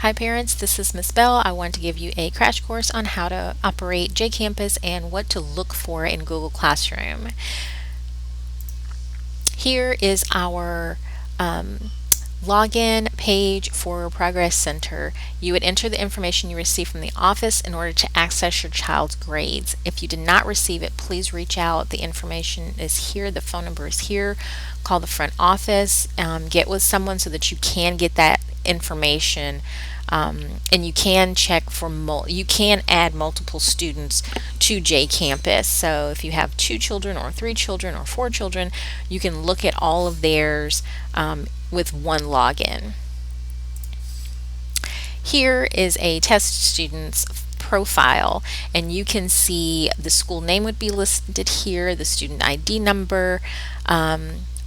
Hi parents, this is Miss Bell. I want to give you a crash course on how to operate JCampus and what to look for in Google Classroom. Here is our login page for Progress Center. You would enter the information you received from the office in order to access your child's grades. If you did not receive it, please reach out. The information is here, the phone number is here. Call the front office, get with someone so that you can get that information. And you can check for you can add multiple students to JCampus. So if you have 2 children or 3 children or 4 children, you can look at all of theirs with one login. Here is a test student's profile, and you can see the school name would be listed here, the student ID number.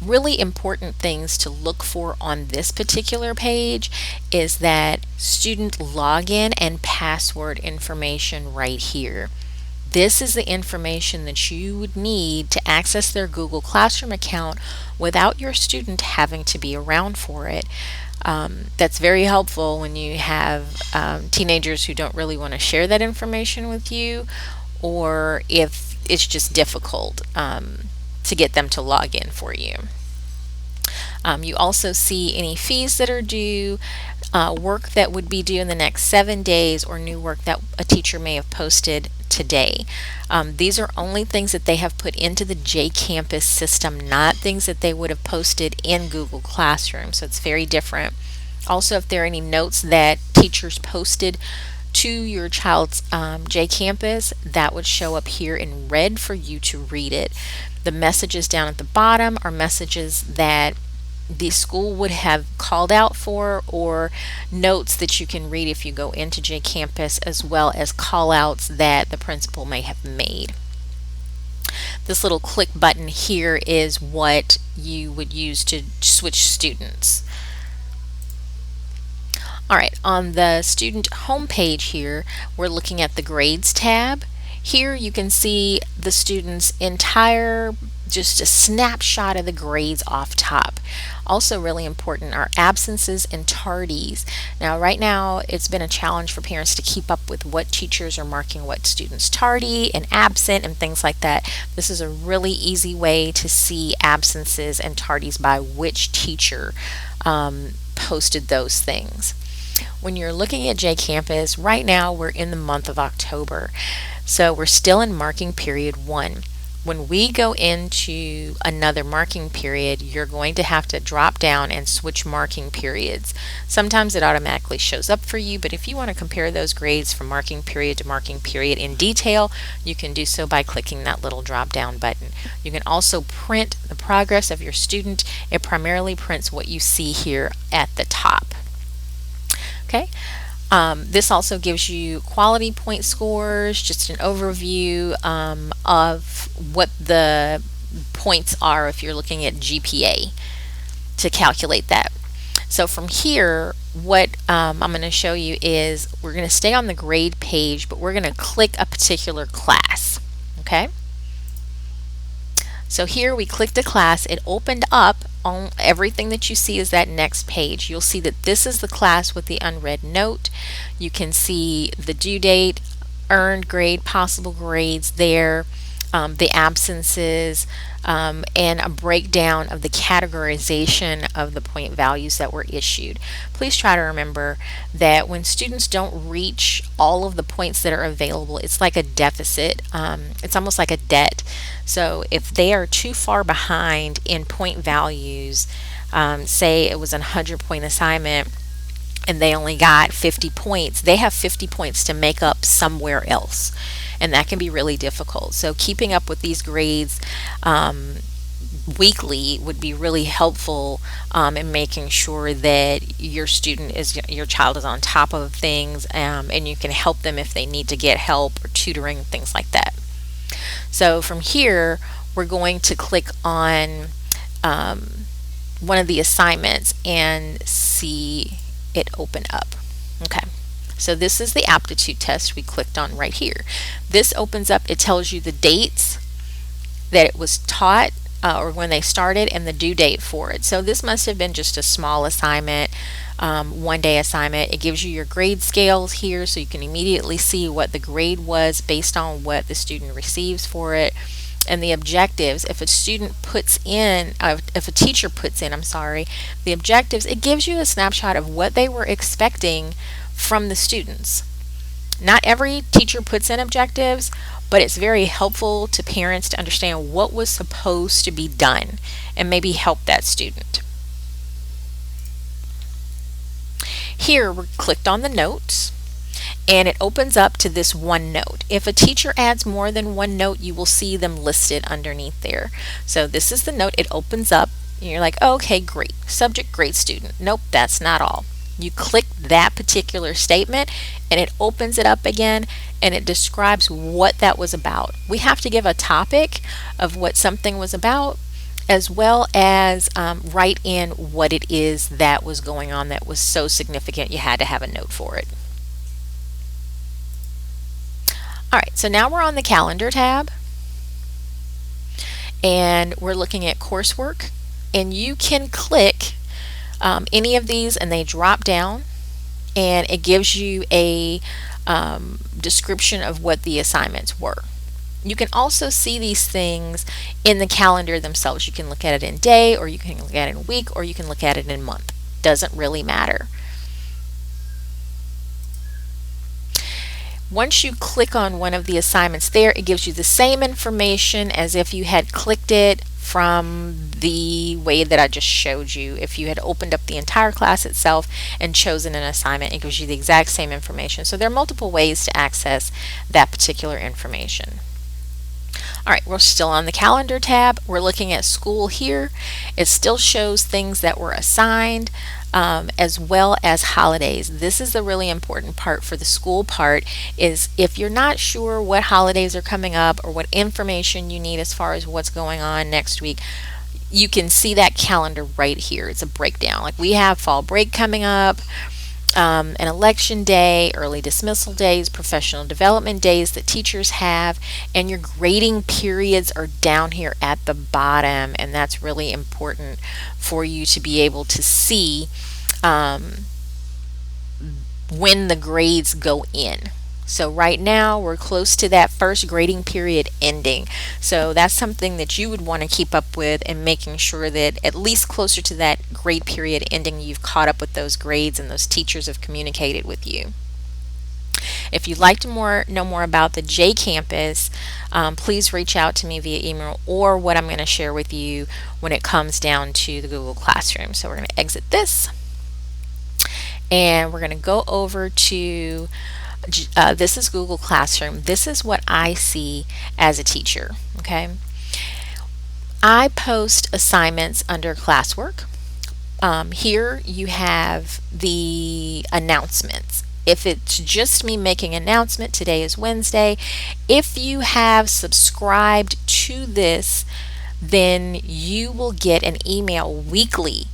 Really important things to look for on this particular page is that student login and password information right here. This is the information that you would need to access their Google Classroom account without your student having to be around for it. That's very helpful when you have teenagers who don't really want to share that information with you, or if it's just difficult to get them to log in for you. You also see any fees that are due, work that would be due in the next 7 days, or new work that a teacher may have posted today. These are only things that they have put into the JCampus system, not things that they would have posted in Google Classroom, so it's very different. Also, if there are any notes that teachers posted to your child's JCampus, that would show up here in red for you to read it. The messages down at the bottom are messages that the school would have called out for, or notes that you can read if you go into JCampus, as well as call outs that the principal may have made. This little click button here is what you would use to switch students. Alright, on the student home page here, we're looking at the grades tab. Here you can see the student's entire, just a snapshot of the grades off top. Also really important are absences and tardies. Now right now it's been a challenge for parents to keep up with what teachers are marking what students tardy and absent and things like that. This is a really easy way to see absences and tardies by which teacher posted those things. When you're looking at JCampus, right now we're in the month of October. So we're still in marking period 1. When we go into another marking period, you're going to have to drop down and switch marking periods. Sometimes it automatically shows up for you, but if you want to compare those grades from marking period to marking period in detail, you can do so by clicking that little drop down button. You can also print the progress of your student. It primarily prints what you see here at the top. Okay. This also gives you quality point scores, just an overview of what the points are if you're looking at GPA to calculate that. So from here, what I'm going to show you is we're going to stay on the grade page, but we're going to click a particular class. Okay. So here we clicked a class, it opened up. On everything that you see is that next page. You'll see that this is the class with the unread note. You can see the due date, earned grade, possible grades there, the absences, and a breakdown of the categorization of the point values that were issued. Please try to remember that when students don't reach all of the points that are available, it's like a deficit. It's almost like a debt. So if they are too far behind in point values, say it was a 100-point assignment and they only got 50 points, they have 50 points to make up somewhere else. And that can be really difficult. So keeping up with these grades weekly would be really helpful in making sure that your child is on top of things, and you can help them if they need to get help or tutoring, things like that. So from here, we're going to click on one of the assignments and see it open up. Okay. So this is the aptitude test we clicked on right here. This opens up, it tells you the dates that it was taught, or when they started and the due date for it. So this must have been just a small assignment, 1 day assignment. It gives you your grade scales here so you can immediately see what the grade was based on what the student receives for it. And the objectives, if a student puts in, if a teacher puts in, I'm sorry, the objectives, it gives you a snapshot of what they were expecting from the students. Not every teacher puts in objectives, but it's very helpful to parents to understand what was supposed to be done and maybe help that student. Here we're clicked on the notes and it opens up to this one note. If a teacher adds more than one note, you will see them listed underneath there. So this is the note. It opens up and you're like, oh, okay, great. Subject, great student. Nope, that's not all. You click that particular statement and it opens it up again and it describes what that was about. We have to give a topic of what something was about, as well as write in what it is that was going on that was so significant you had to have a note for it. All right, so now we're on the calendar tab and we're looking at coursework, and you can click any of these and they drop down and it gives you a description of what the assignments were. You can also see these things in the calendar themselves. You can look at it in day, or you can look at it in week, or you can look at it in month. Doesn't really matter. Once you click on one of the assignments there, it gives you the same information as if you had clicked it from the way that I just showed you. If you had opened up the entire class itself and chosen an assignment, it gives you the exact same information. So there are multiple ways to access that particular information. All right, we're still on the calendar tab. We're looking at school here. It still shows things that were assigned, as well as holidays. This is the really important part for the school part, is if you're not sure what holidays are coming up or what information you need as far as what's going on next week, you can see that calendar right here. It's a breakdown. Like we have fall break coming up, an election day, early dismissal days, professional development days that teachers have, and your grading periods are down here at the bottom, and that's really important for you to be able to see when the grades go in. So right now we're close to that first grading period ending. So that's something that you would want to keep up with, and making sure that at least closer to that grade period ending, you've caught up with those grades and those teachers have communicated with you. If you'd like to know more about the JCampus, please reach out to me via email or what I'm going to share with you when it comes down to the Google Classroom. So we're going to exit this and we're going to go over to this is Google Classroom. This is what I see as a teacher. Okay, I post assignments under classwork. Here you have the announcements. If it's just me making an announcement, today is Wednesday. If you have subscribed to this, then you will get an email weekly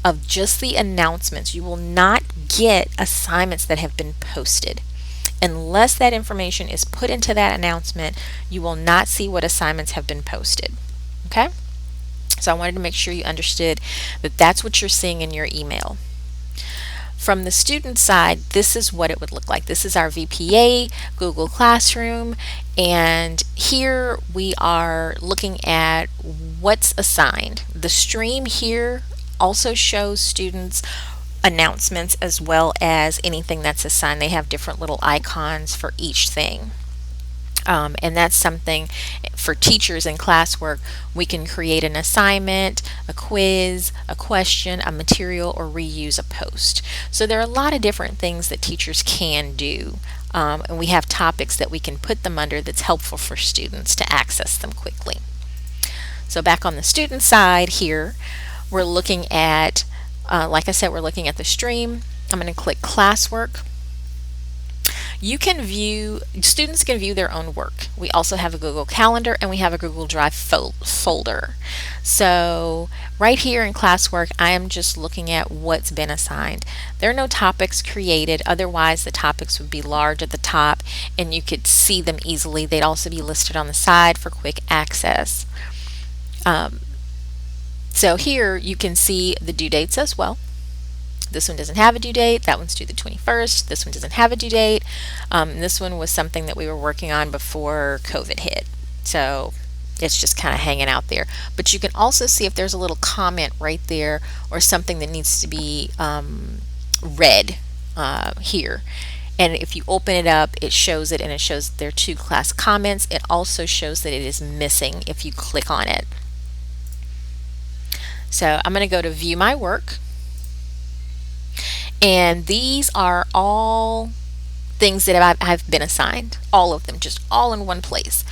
of just the announcements. You will not get assignments that have been posted. Unless that information is put into that announcement, you will not see what assignments have been posted. Okay? So I wanted to make sure you understood that that's what you're seeing in your email. From the student side, this is what it would look like. This is our VPA, Google Classroom, and here we are looking at what's assigned. The stream here also shows students announcements as well as anything that's assigned. They have different little icons for each thing. And that's something for teachers in classwork. We can create an assignment, a quiz, a question, a material, or reuse a post. So there are a lot of different things that teachers can do. And we have topics that we can put them under that's helpful for students to access them quickly. So back on the student side here, we're looking at like I said, we're looking at the stream. I'm going to click classwork. You can view, students can view their own work. We also have a Google Calendar and we have a Google Drive folder. So right here in classwork, I am just looking at what's been assigned. There are no topics created, otherwise the topics would be large at the top and you could see them easily. They'd also be listed on the side for quick access. So here you can see the due dates as well. This one doesn't have a due date. That one's due the 21st. This one doesn't have a due date. This one was something that we were working on before COVID hit. So it's just kind of hanging out there. But you can also see if there's a little comment right there or something that needs to be read here. And if you open it up, it shows it, and it shows there are 2 class comments. It also shows that it is missing if you click on it. So I'm going to go to view my work. And these are all things that I've been assigned, all of them, just all in one place.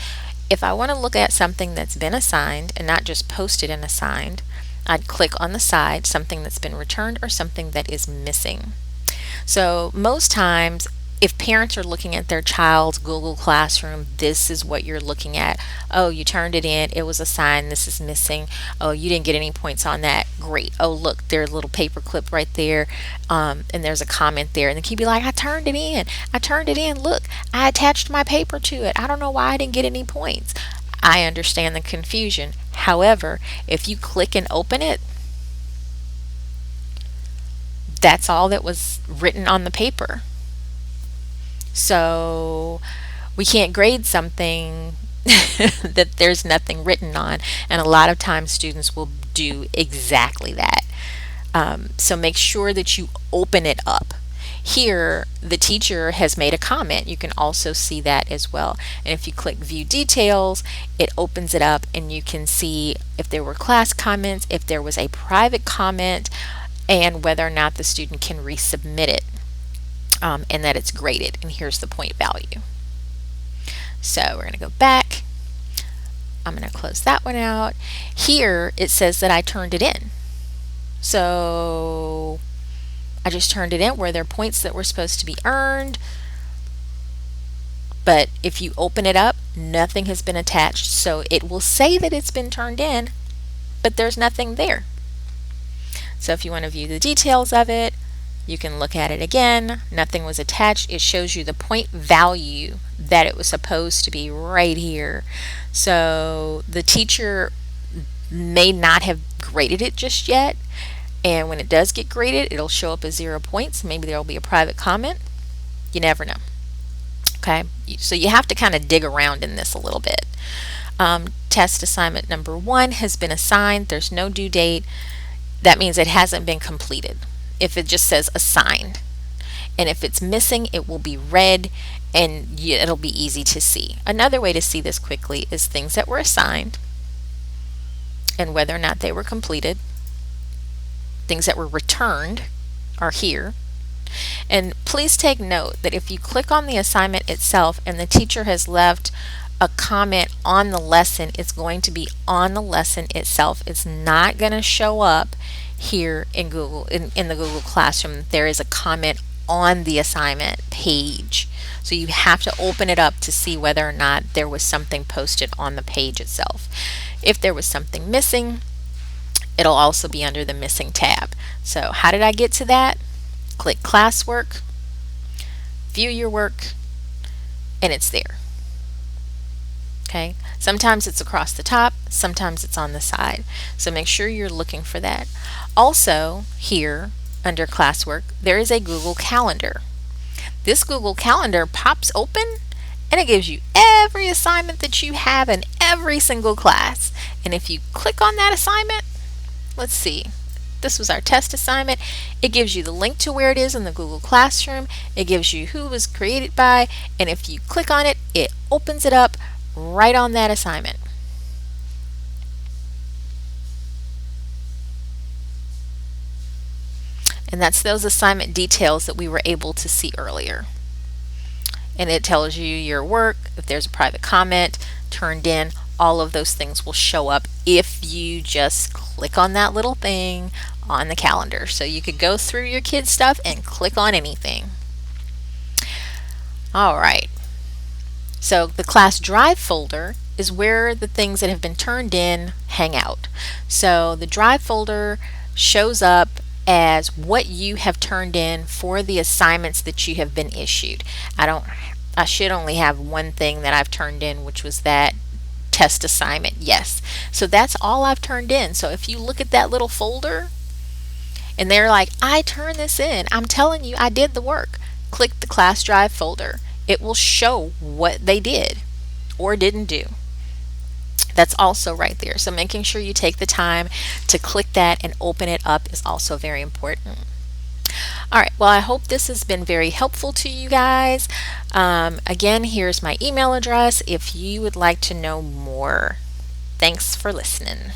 If I want to look at something that's been assigned and not just posted and assigned, I'd click on the side, something that's been returned or something that is missing. So most times, if parents are looking at their child's Google Classroom, this is what you're looking at. Oh, you turned it in, it was assigned, this is missing. Oh, you didn't get any points on that. Great. Oh, look, there's a little paper clip right there, and there's a comment there. And the kid be like, I turned it in. I turned it in. Look, I attached my paper to it. I don't know why I didn't get any points. I understand the confusion. However, if you click and open it, that's all that was written on the paper. So we can't grade something that there's nothing written on, and a lot of times students will do exactly that. So make sure that you open it up. Here, the teacher has made a comment. You can also see that as well. And if you click View Details, it opens it up, and you can see if there were class comments, if there was a private comment, and whether or not the student can resubmit it. And that it's graded, and here's the point value. So we're going to go back. I'm going to close that one out. Here it says that I turned it in. So I just turned it in. Were there points that were supposed to be earned? But if you open it up, nothing has been attached. So it will say that it's been turned in, but there's nothing there. So if you want to view the details of it, you can look at it again. Nothing was attached. It shows you the point value that it was supposed to be right here. So the teacher may not have graded it just yet. And when it does get graded, it'll show up as 0 points. Maybe there'll be a private comment. You never know. Okay, so you have to kind of dig around in this a little bit. Test assignment number 1 has been assigned. There's no due date. That means it hasn't been completed. If it just says assigned, and if it's missing, it will be red, and it'll be easy to see. Another way to see this quickly is things that were assigned and whether or not they were completed. Things that were returned are here. And please take note that if you click on the assignment itself and the teacher has left a comment on the lesson, it's going to be on the lesson itself. It's not going to show up here in Google, in the Google Classroom. There is a comment on the assignment page. So you have to open it up to see whether or not there was something posted on the page itself. If there was something missing, it'll also be under the missing tab. So how did I get to that? Click classwork, view your work, and it's there. Okay, sometimes it's across the top, sometimes it's on the side. So make sure you're looking for that. Also, here under classwork, there is a Google Calendar. This Google Calendar pops open, and it gives you every assignment that you have in every single class. And if you click on that assignment, let's see, this was our test assignment. It gives you the link to where it is in the Google Classroom. It gives you who it was created by, and if you click on it, it opens it up right on that assignment. And that's those assignment details that we were able to see earlier. And it tells you your work, if there's a private comment turned in, all of those things will show up if you just click on that little thing on the calendar. So you could go through your kids' stuff and click on anything. All right. So the class drive folder is where the things that have been turned in hang out. So the drive folder shows up as what you have turned in for the assignments that you have been issued. I should only have one thing that I've turned in, which was that test assignment. Yes. So that's all I've turned in. So if you look at that little folder and they're like, I turned this in, I'm telling you, I did the work. Click the class drive folder. It will show what they did or didn't do. That's also right there. So making sure you take the time to click that and open it up is also very important. All right, well, I hope this has been very helpful to you guys. Again, here's my email address if you would like to know more. Thanks for listening.